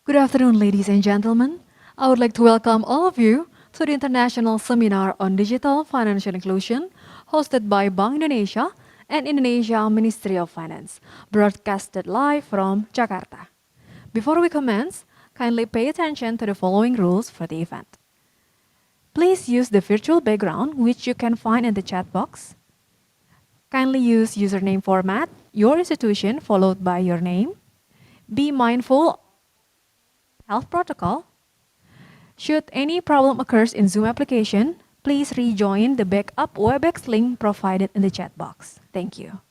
Good afternoon, ladies and gentlemen. I would like to welcome all of you to the International Seminar on Digital Financial Inclusion, hosted by Bank Indonesia and Indonesia Ministry of Finance, broadcasted live from Jakarta. Before we commence, kindly pay attention to the following rules for the event. Please use the virtual background, which you can find in the chat box. Kindly use username format, your institution followed by your name. Be mindful health protocol. Should any problem occurs in Zoom application, please rejoin the backup WebEx link provided in the chat box. Thank you.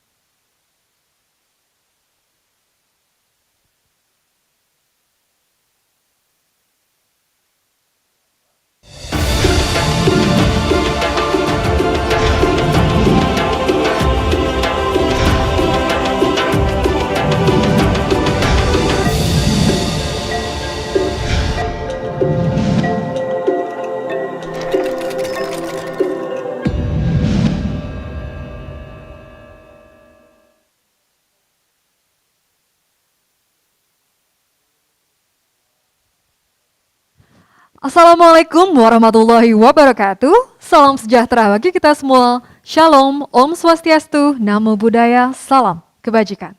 Assalamualaikum warahmatullahi wabarakatuh. Salam sejahtera bagi kita semua. Shalom, Om Swastiastu, Namo Buddhaya, Salam Kebajikan.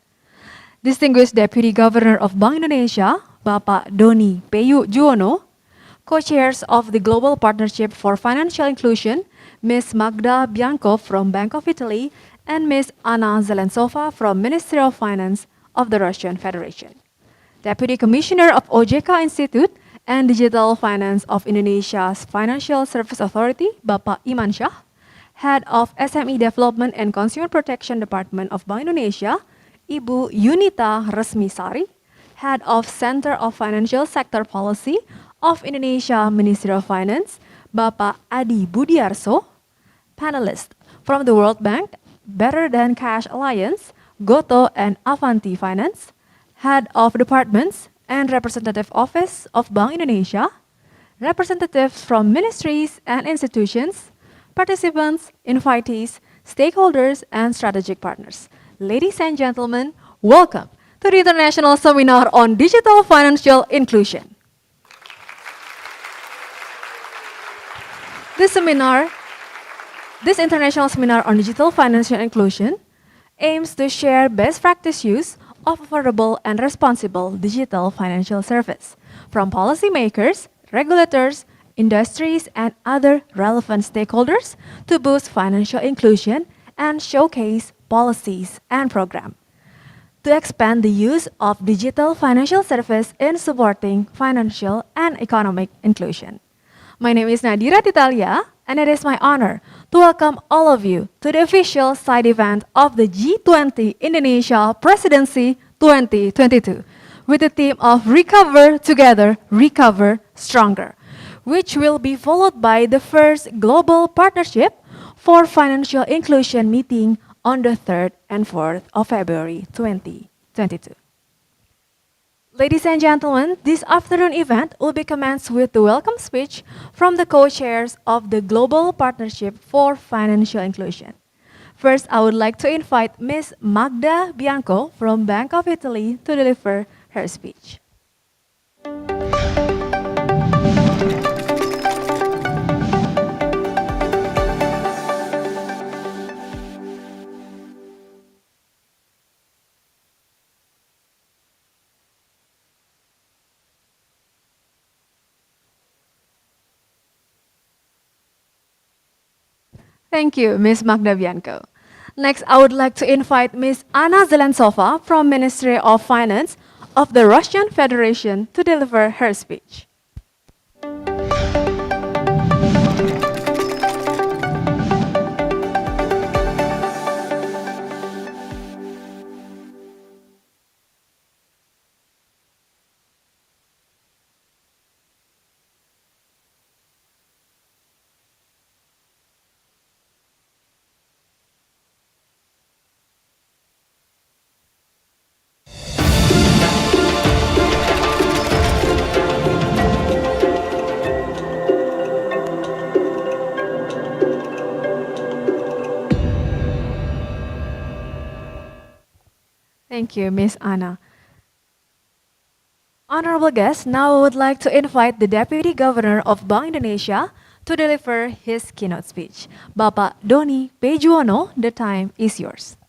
Distinguished Deputy Governor of Bank Indonesia, Bapak Doni Peyu Juwono, Co-chairs of the Global Partnership for Financial Inclusion, Ms. Magda Bianco from Bank of Italy, and Ms. Anna Zelensova from Ministry of Finance of the Russian Federation. Deputy Commissioner of OJK Institute and Digital Finance of Indonesia's Financial Service Authority, Bapak Iman Shah, Head of SME Development and Consumer Protection Department of Bank Indonesia, Ibu Yunita Resmisari, Head of Center of Financial Sector Policy of Indonesia Ministry of Finance, Bapak Adi Budiarso, panelists from the World Bank, Better Than Cash Alliance, Goto and Avanti Finance, Head of Departments and Representative Office of Bank Indonesia, representatives from ministries and institutions, participants, invitees, stakeholders, and strategic partners. Ladies and gentlemen, welcome to the International Seminar on Digital Financial Inclusion. This international seminar on digital financial inclusion aims to share best practice use of affordable and responsible digital financial service from policymakers, regulators, industries, and other relevant stakeholders to boost financial inclusion and showcase policies and programs to expand the use of digital financial service in supporting financial and economic inclusion. My name is Nadira Titalia, and it is my honor to welcome all of you to the official side event of the G20 Indonesia Presidency 2022 with the theme of Recover Together, Recover Stronger, which will be followed by the first Global Partnership for Financial Inclusion meeting on the 3rd and 4th of February 2022. Ladies and gentlemen, this afternoon event will be commenced with the welcome speech from the co-chairs of the Global Partnership for Financial Inclusion. First, I would like to invite Ms. Magda Bianco from Bank of Italy to deliver her speech. Thank you, Ms. Magda Bianco. Next, I would like to invite Ms. Anna Zelensova from Ministry of Finance of the Russian Federation to deliver her speech. Thank you, Ms. Anna. honorable guests, now I would like to invite the Deputy Governor of Bank Indonesia to deliver his keynote speech. Bapak Doni P. Juwono, the time is yours.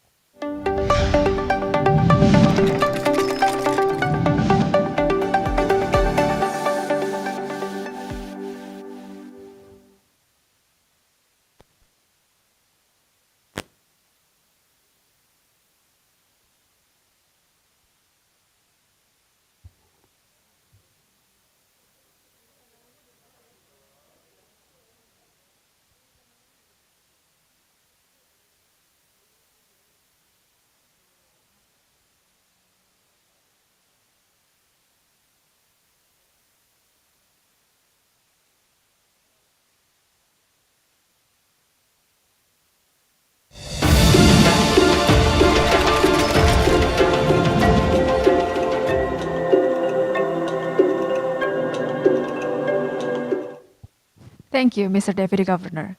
Thank you, Mr. Deputy Governor.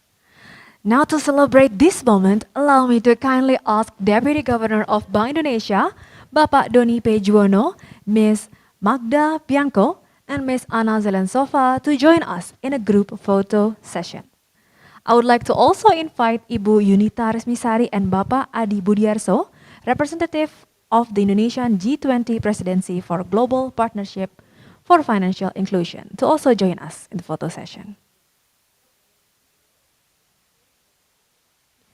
Now to celebrate this moment, allow me to kindly ask Deputy Governor of Bank Indonesia, Bapak Doni P. Juwono, Ms. Magda Bianco, and Ms. Ana Zelensova to join us in a group photo session. I would like to also invite Ibu Yunita Resmisari and Bapak Adi Budiarso, representative of the Indonesian G20 Presidency for Global Partnership for Financial Inclusion, to also join us in the photo session.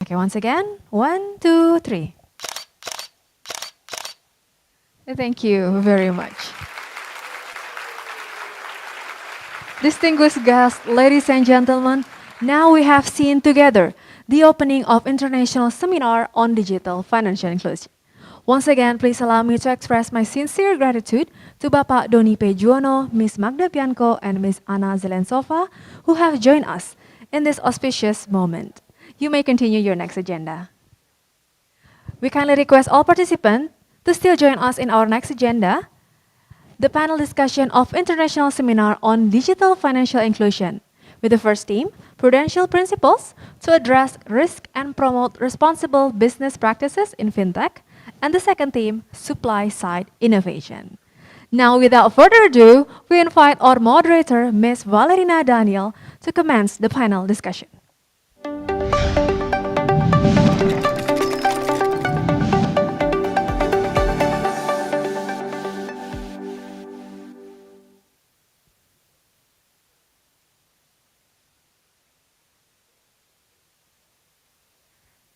Okay, once again, 1, 2, 3. Thank you very much. Distinguished guests, ladies and gentlemen, now we have seen together the opening of International Seminar on Digital Financial Inclusion. Once again, please allow me to express my sincere gratitude to Bapak Doni P. Juwono, Ms. Magda Bianco, and Ms. Ana Zelensova, who have joined us in this auspicious moment. You may continue your next agenda. We kindly request all participants to still join us in our next agenda, the panel discussion of International Seminar on Digital Financial Inclusion, with the first theme, Prudential Principles to Address Risk and Promote Responsible Business Practices in FinTech, and the second theme, Supply Side Innovation. Now, without further ado, we invite our moderator, Ms. Valerina Daniel, to commence the panel discussion.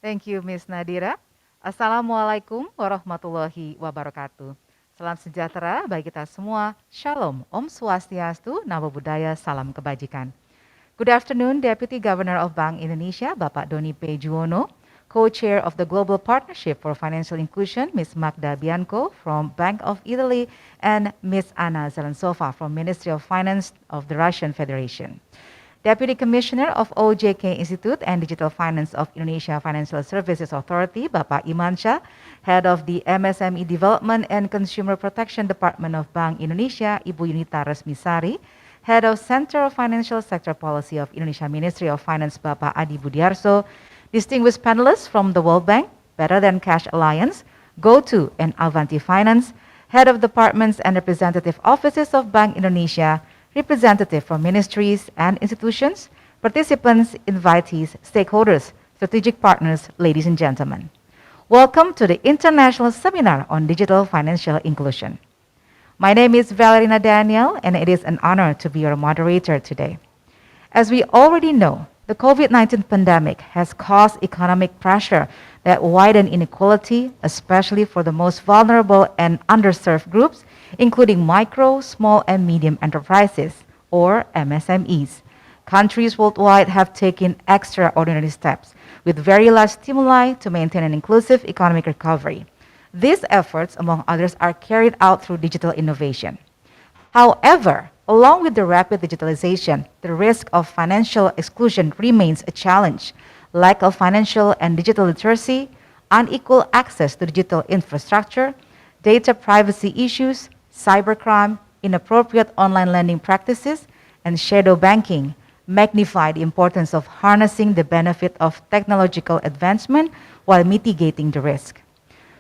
Thank you, Ms. Nadira. Assalamualaikum warahmatullahi wabarakatuh. Salam sejahtera bagi kita semua. Shalom, Om Swastiastu, Namo Buddhaya, Salam Kebajikan. Good afternoon, Deputy Governor of Bank Indonesia, Bapak Doni P. Juwono, Co-Chair of the Global Partnership for Financial Inclusion, Ms. Magda Bianco from Bank of Italy, and Ms. Ana Zelensova from Ministry of Finance of the Russian Federation. Deputy Commissioner of OJK Institute and Digital Finance of Indonesia Financial Services Authority, Bapak Imansyah, Head of the MSME Development and Consumer Protection Department of Bank Indonesia, Ibu Yunita Resmisari, Head of Center of Financial Sector Policy of Indonesia Ministry of Finance, Bapak Adi Budiarso, distinguished panelists from the World Bank, Better Than Cash Alliance, GoTo and Avanti Finance, Head of Departments and Representative Offices of Bank Indonesia, representative from ministries and institutions, participants, invitees, stakeholders, strategic partners, ladies and gentlemen. Welcome to the International Seminar on Digital Financial Inclusion. My name is Valerina Daniel, and it is an honor to be your moderator today. As we already know, the COVID-19 pandemic has caused economic pressure that widen inequality, especially for the most vulnerable and underserved groups, including micro, small, and medium enterprises, or MSMEs. Countries worldwide have taken extraordinary steps with very large stimuli to maintain an inclusive economic recovery. These efforts, among others, are carried out through digital innovation. However, along with the rapid digitalization, the risk of financial exclusion remains a challenge. Lack of financial and digital literacy, unequal access to digital infrastructure, data privacy issues, cybercrime, inappropriate online lending practices, and shadow banking magnify the importance of harnessing the benefit of technological advancement while mitigating the risk.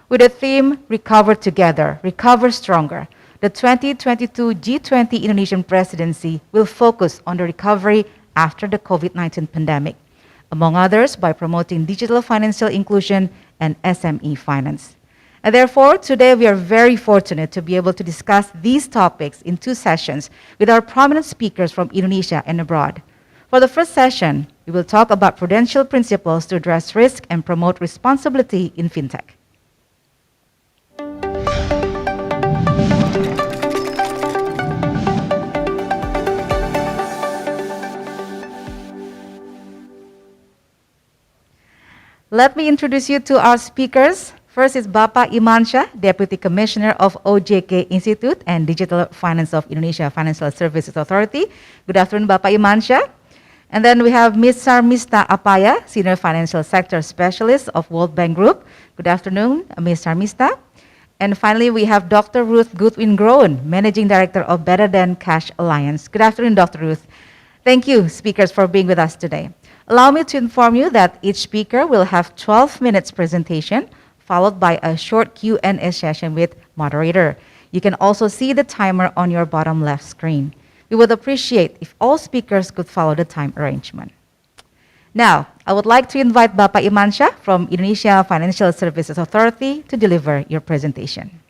With the theme, Recover Together, Recover Stronger, the 2022 G20 Indonesian presidency will focus on the recovery after the COVID-19 pandemic, among others by promoting digital financial inclusion and SME finance. And therefore, today we are very fortunate to be able to discuss these topics in two sessions with our prominent speakers from Indonesia and abroad. For the first session, we will talk about prudential principles to address risk and promote responsibility in fintech. Let me introduce you to our speakers. First is Bapak Imansyah, Deputy Commissioner of OJK Institute and Digital Finance of Indonesia Financial Services Authority. Good afternoon, Bapak Imansyah. And then we have Ms. Sarmista Apaya, Senior Financial Sector Specialist of World Bank Group. Good afternoon, Ms. Sarmista. And finally, we have Dr. Ruth Goodwin-Groen, Managing Director of Better Than Cash Alliance. Good afternoon, Dr. Ruth. Thank you, speakers, for being with us today. Allow me to inform you that each speaker will have 12 minutes presentation, followed by a short Q&A session with moderator. You can also see the timer on your bottom left screen. We would appreciate if all speakers could follow the time arrangement. Now, I would like to invite Bapak Imansyah from Indonesia Financial Services Authority to deliver your presentation.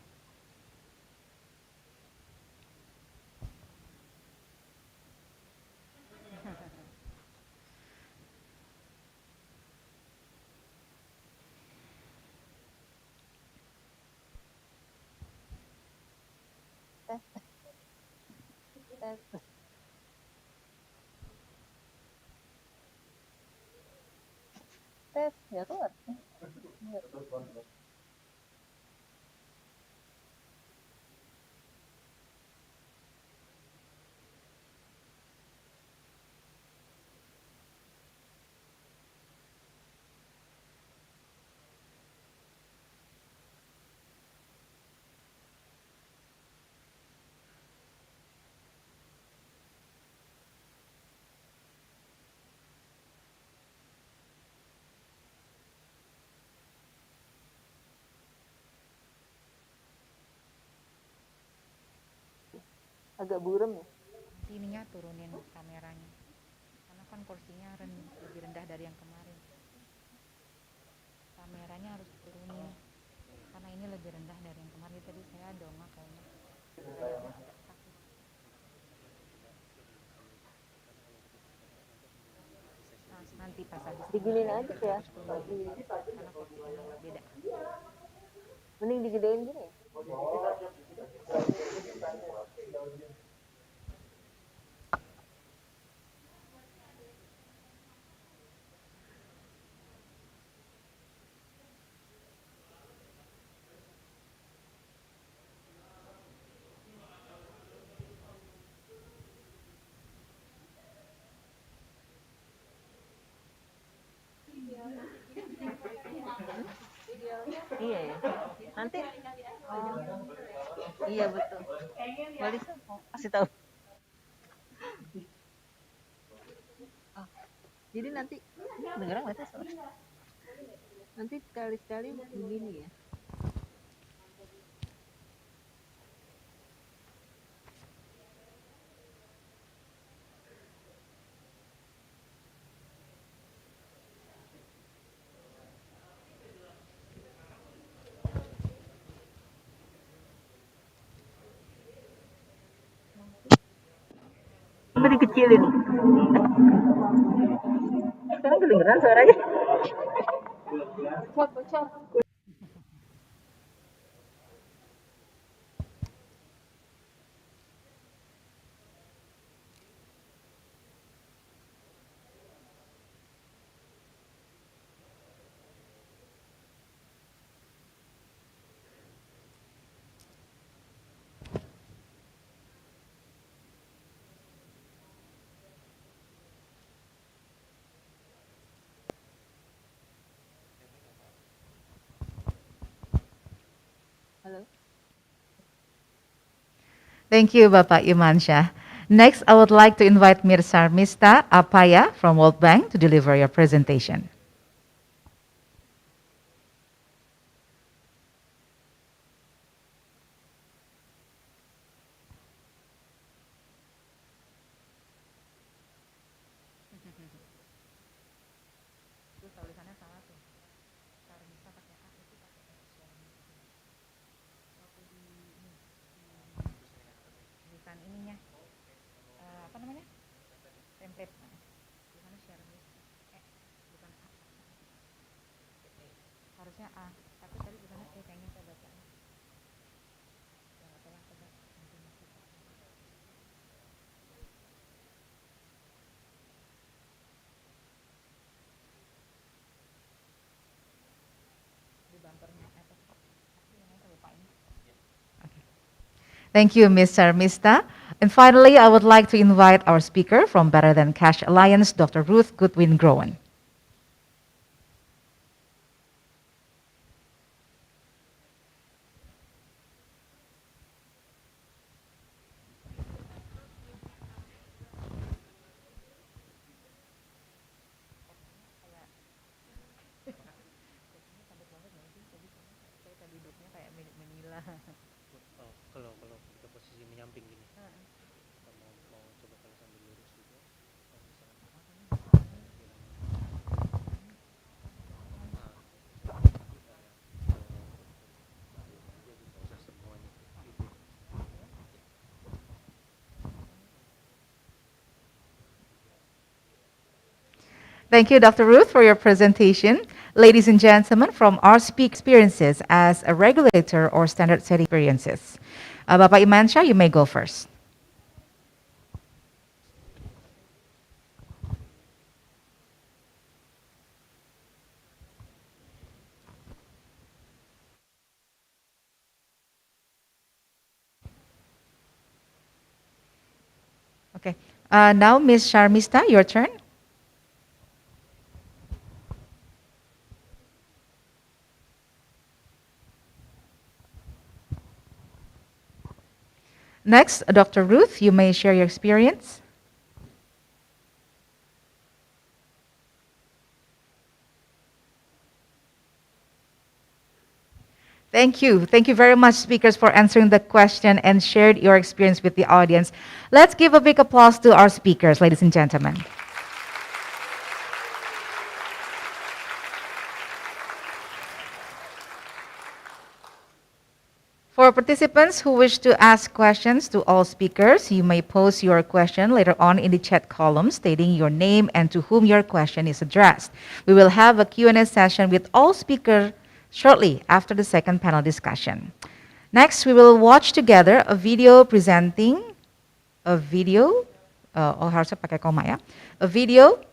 Ya keluar. Agak burem ya. Nanti ininya turunin kameranya, karena kan kursinya lebih rendah dari yang kemarin. Kameranya harus turunin, karena ini lebih rendah dari yang kemarin. Tadi saya dongak kayaknya. Nah, nanti pas habis Diginin aja ya. karena kursinya beda. Mending digedein gini ya. Iya ya. Nanti iya betul. Walisa mau kasih tahu. Oh, jadi nanti dengeran nggak sih suara? Nanti sekali-sekali begini ya. Tapi dikecilin. Sekarang kedengeran suaranya. Halo. Thank you, Bapak Imansyah. Next, I would like to invite Ms. Sarmista Apaya from World Bank to deliver your presentation. Terus tulisannya salah tuh. Bisa pakai A itu pakai S. Waktu di ini tulisan ininya apa namanya? Template. Tulisannya share list. Bukan A. Harusnya A. Tapi tadi tulisannya E kayaknya saya baca. Thank you, Mr. Mista. And finally, I would like to invite our speaker from Better Than Cash Alliance, Dr. Ruth Goodwin Groen. Kalau kita posisi menyamping gini, mau coba kalau sambil lurus juga, bisa semuanya. Thank you, Dr. Ruth, for your presentation. Ladies and gentlemen, from our speak experiences as a regulator or standard setting experiences. Bapak Imansyah, you may go first. Okay. Now, Ms. Sharmista, your turn. Next, Dr. Ruth, you may share your experience. Thank you. Thank you very much, speakers, for answering the question and shared your experience with the audience. Let's give a big applause to our speakers, ladies and gentlemen. For participants who wish to ask questions to all speakers, you may post your question later on in the chat column stating your name and to whom your question is addressed. We will have a Q&A session with all speakers shortly after the second panel discussion. Next, we will watch together a video presenting a video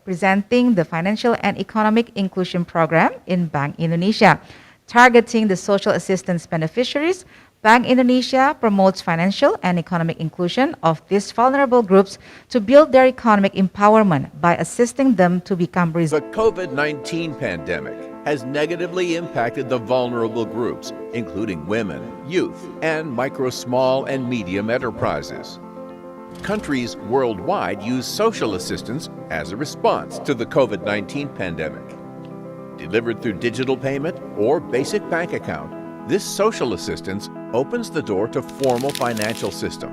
presenting the Financial and Economic Inclusion Program in Bank Indonesia. Targeting the social assistance beneficiaries, Bank Indonesia promotes financial and economic inclusion of these vulnerable groups to build their economic empowerment by assisting them to become resilient. The COVID-19 pandemic has negatively impacted the vulnerable groups, including women, youth, and micro, small, and medium enterprises. Countries worldwide use social assistance as a response to the COVID-19 pandemic. Delivered through digital payment or basic bank account, this social assistance opens the door to formal financial system.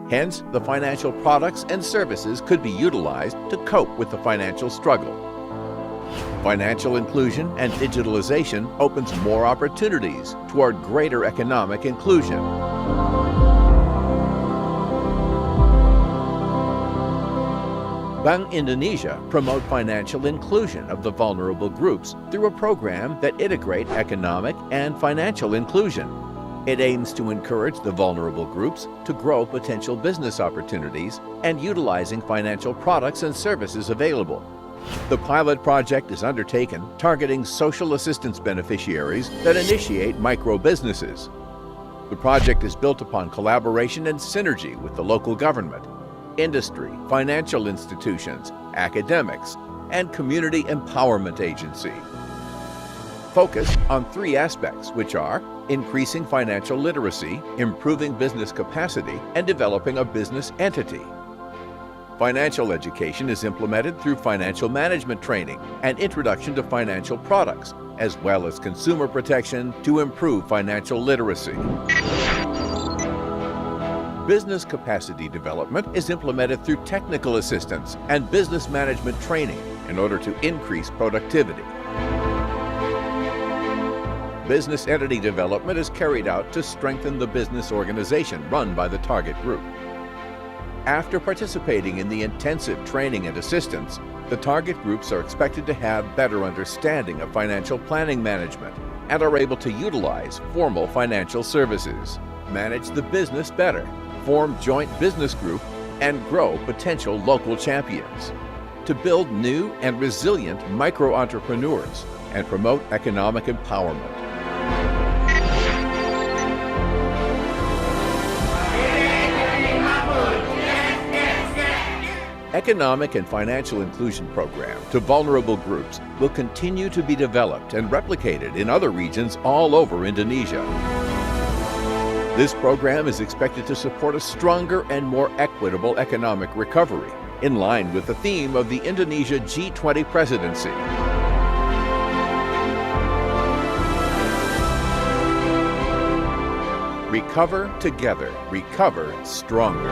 Hence, the financial products and services could be utilized to cope with the financial struggle. Financial inclusion and digitalization opens more opportunities toward greater economic inclusion. Bank Indonesia promote financial inclusion of the vulnerable groups through a program that integrate economic and financial inclusion. It aims to encourage the vulnerable groups to grow potential business opportunities and utilizing financial products and services available. The pilot project is undertaken targeting social assistance beneficiaries that initiate micro businesses. The project is built upon collaboration and synergy with the local government, industry, financial institutions, academics, and community empowerment agency. Focus on three aspects, which are increasing financial literacy, improving business capacity, and developing a business entity. Financial education is implemented through financial management training and introduction to financial products, as well as consumer protection to improve financial literacy. Business capacity development is implemented through technical assistance and business management training in order to increase productivity. Business entity development is carried out to strengthen the business organization run by the target group. After participating in the intensive training and assistance, the target groups are expected to have better understanding of financial planning management and are able to utilize formal financial services, manage the business better, form joint business group, and grow potential local champions, to build new and resilient micro-entrepreneurs and promote economic empowerment. Economic and financial inclusion program to vulnerable groups will continue to be developed and replicated in other regions all over Indonesia. This program is expected to support a stronger and more equitable economic recovery, in line with the theme of the Indonesia G20 presidency. Recover together, recover stronger.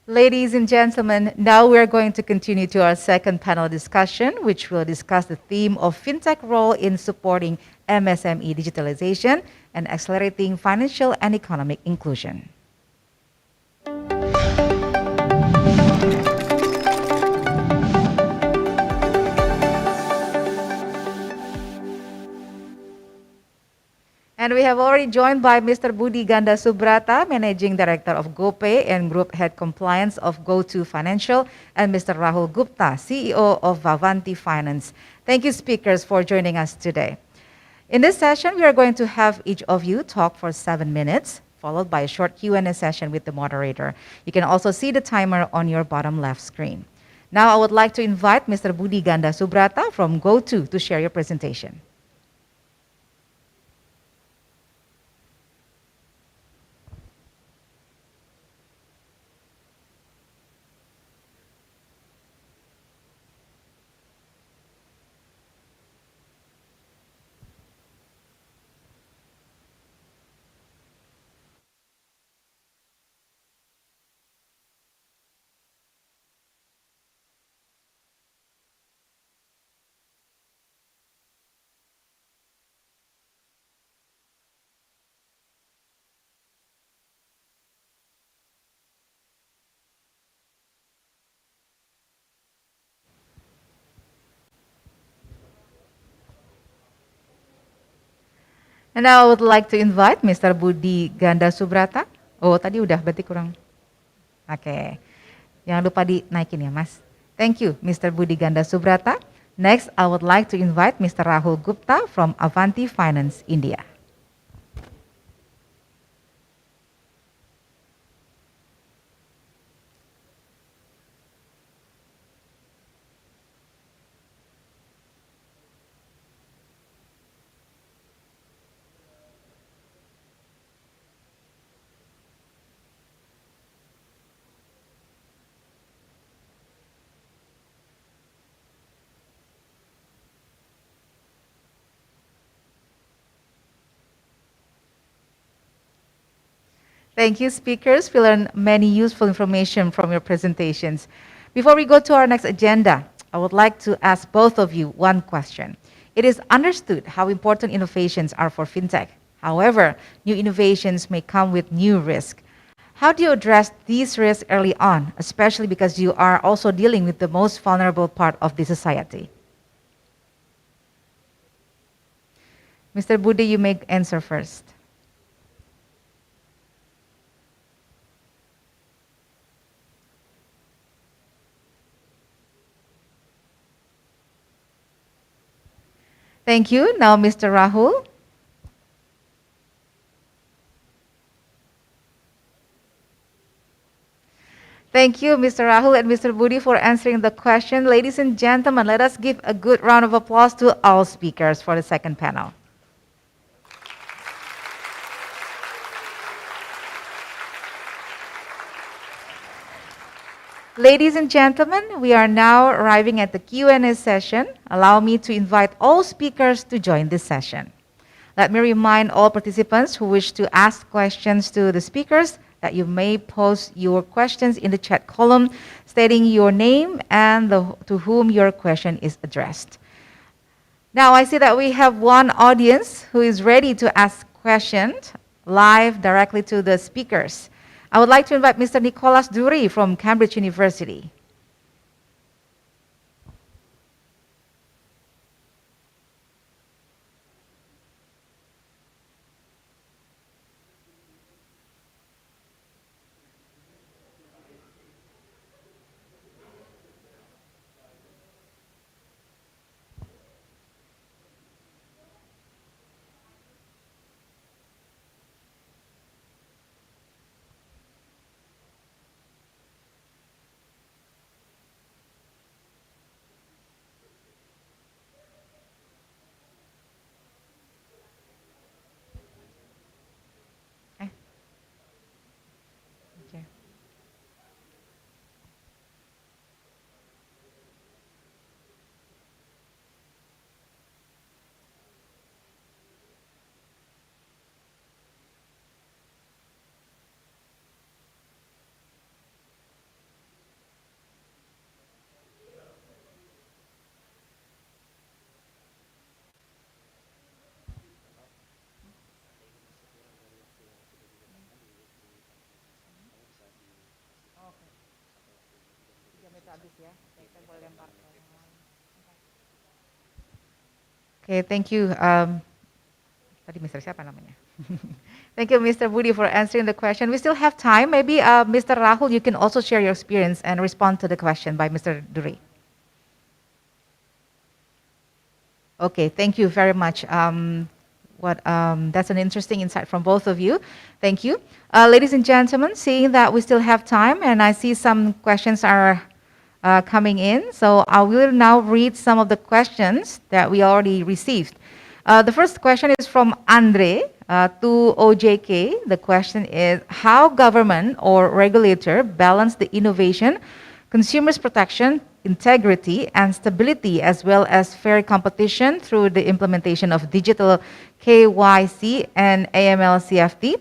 Ladies and gentlemen, now we're going to continue to our second panel discussion, which will discuss the theme of FinTech role in supporting MSME digitalization and accelerating financial and economic inclusion. And we have already joined by Mr. Budi Ganda Subrata, Managing Director of GoPay and Group Head Compliance of Go2 Financial, and Mr. Rahul Gupta, CEO of Avanti Finance. Thank you, speakers, for joining us today. In this session, we are going to have each of you talk for 7 minutes, followed by a short Q&A session with the moderator. You can also see the timer on your bottom left screen. Now, I would like to invite Mr. Budi Ganda Subrata from Go2 to share your presentation. And now I would like to invite Mr. Budi Ganda Subrata. Oh, tadi udah, berarti kurang. Oke. Jangan lupa dinaikin ya, Mas. Thank you, Mr. Budi Ganda Subrata. Next, I would like to invite Mr. Rahul Gupta from Avanti Finance, India. Thank you, speakers. We learned many useful information from your presentations. Before we go to our next agenda, I would like to ask both of you one question. It is understood how important innovations are for FinTech. However, new innovations may come with new risks. How do you address these risks early on, especially because you are also dealing with the most vulnerable part of the society? Mr. Budi, you may answer first. Thank you. Now, Mr. Rahul. Thank you, Mr. Rahul and Mr. Budi, for answering the question. Ladies and gentlemen, let us give a good round of applause to all speakers for the second panel. Ladies and gentlemen, we are now arriving at the Q&A session. Allow me to invite all speakers to join this session. Let me remind all participants who wish to ask questions to the speakers that you may post your questions in the chat column, stating your name and to whom your question is addressed. Now I see that we have one audience who is ready to ask questions live directly to the speakers. I would like to invite Mr. Nicholas Duri from Cambridge University. Okay. Okay, thank you. Tadi Mr. siapa namanya? Thank you, Mr. Budi, for answering the question. We still have time. Maybe Mr. Rahul, you can also share your experience and respond to the question by Mr. Duri. Okay, thank you very much. That's an interesting insight from both of you. Thank you. Ladies and gentlemen, seeing that we still have time and I see some questions are coming in, so I will now read some of the questions that we already received. The first question is from Andre to OJK. The question is, how government or regulator balance the innovation, consumers protection, integrity and stability, as well as fair competition through the implementation of digital KYC and AML CFT,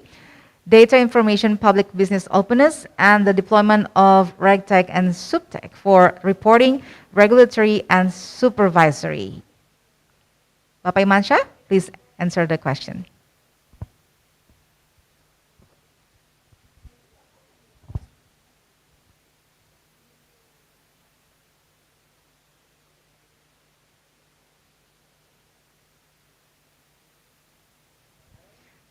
data information public business openness, and the deployment of RegTech and SupTech for reporting, regulatory, and supervisory. Bapak Imansyah, please answer the question.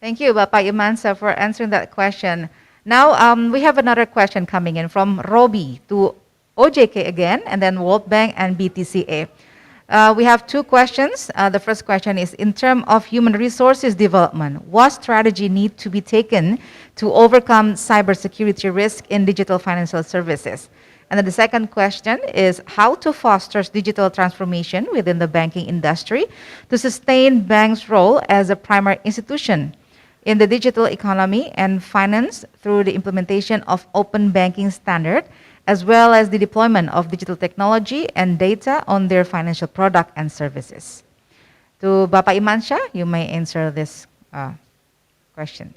Thank you, Bapak Imansyah, for answering that question. Now we have another question coming in from Robi to OJK again, and then World Bank and BTCA. We have two questions. The first question is, in terms of human resources development, what strategy need to be taken to overcome cybersecurity risk in digital financial services? And then the second question is, how to foster digital transformation within the banking industry to sustain banks' role as a primary institution in the digital economy and finance through the implementation of open banking standard, as well as the deployment of digital technology and data on their financial product and services. To Bapak Imansyah, you may answer this question.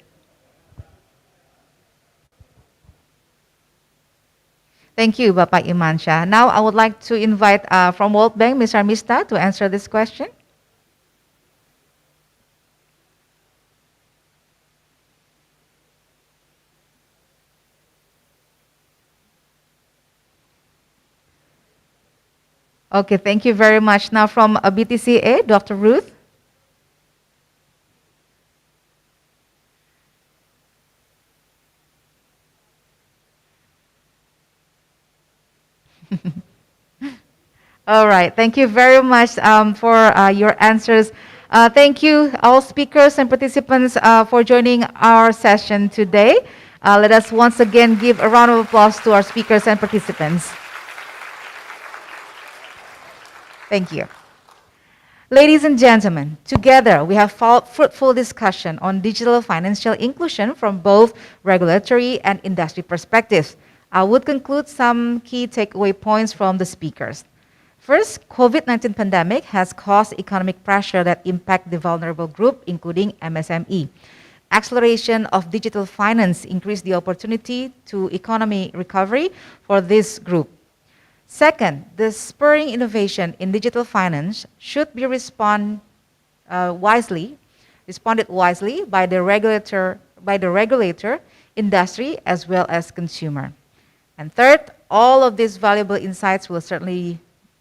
Thank you, Bapak Imansyah. Now I would like to invite from World Bank, Ms. Armista, to answer this question. Okay, thank you very much. Now from BTCA, Dr. Ruth. All right, thank you very much for your answers. Thank you all speakers and participants for joining our session today. Let us once again give a round of applause to our speakers and participants. Thank you. Ladies and gentlemen, together we have followed fruitful discussion on digital financial inclusion from both regulatory and industry perspectives. I would conclude some key takeaway points from the speakers. First, COVID-19 pandemic has caused economic pressure that impact the vulnerable group, including MSME. Acceleration of digital finance increased the opportunity to economy recovery for this group. Second, the spurring innovation in digital finance should be responded wisely by the regulator, industry, as well as consumer. And third, all of these valuable insights will certainly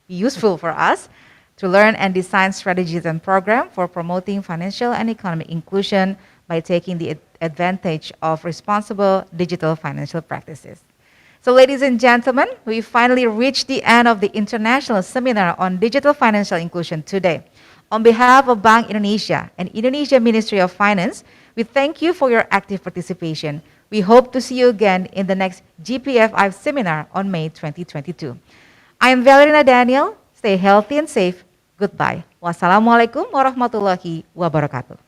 be useful for us to learn and design strategies and programs for promoting financial and economic inclusion by taking the advantage of responsible digital financial practices. So ladies and gentlemen, we finally reached the end of the International Seminar on Digital Financial Inclusion today. On behalf of Bank Indonesia and Indonesia Ministry of Finance, we thank you for your active participation. We hope to see you again in the next GPFI seminar on May 2022. I am Valerina Daniel. Stay healthy and safe. Goodbye. Wassalamualaikum warahmatullahi wabarakatuh.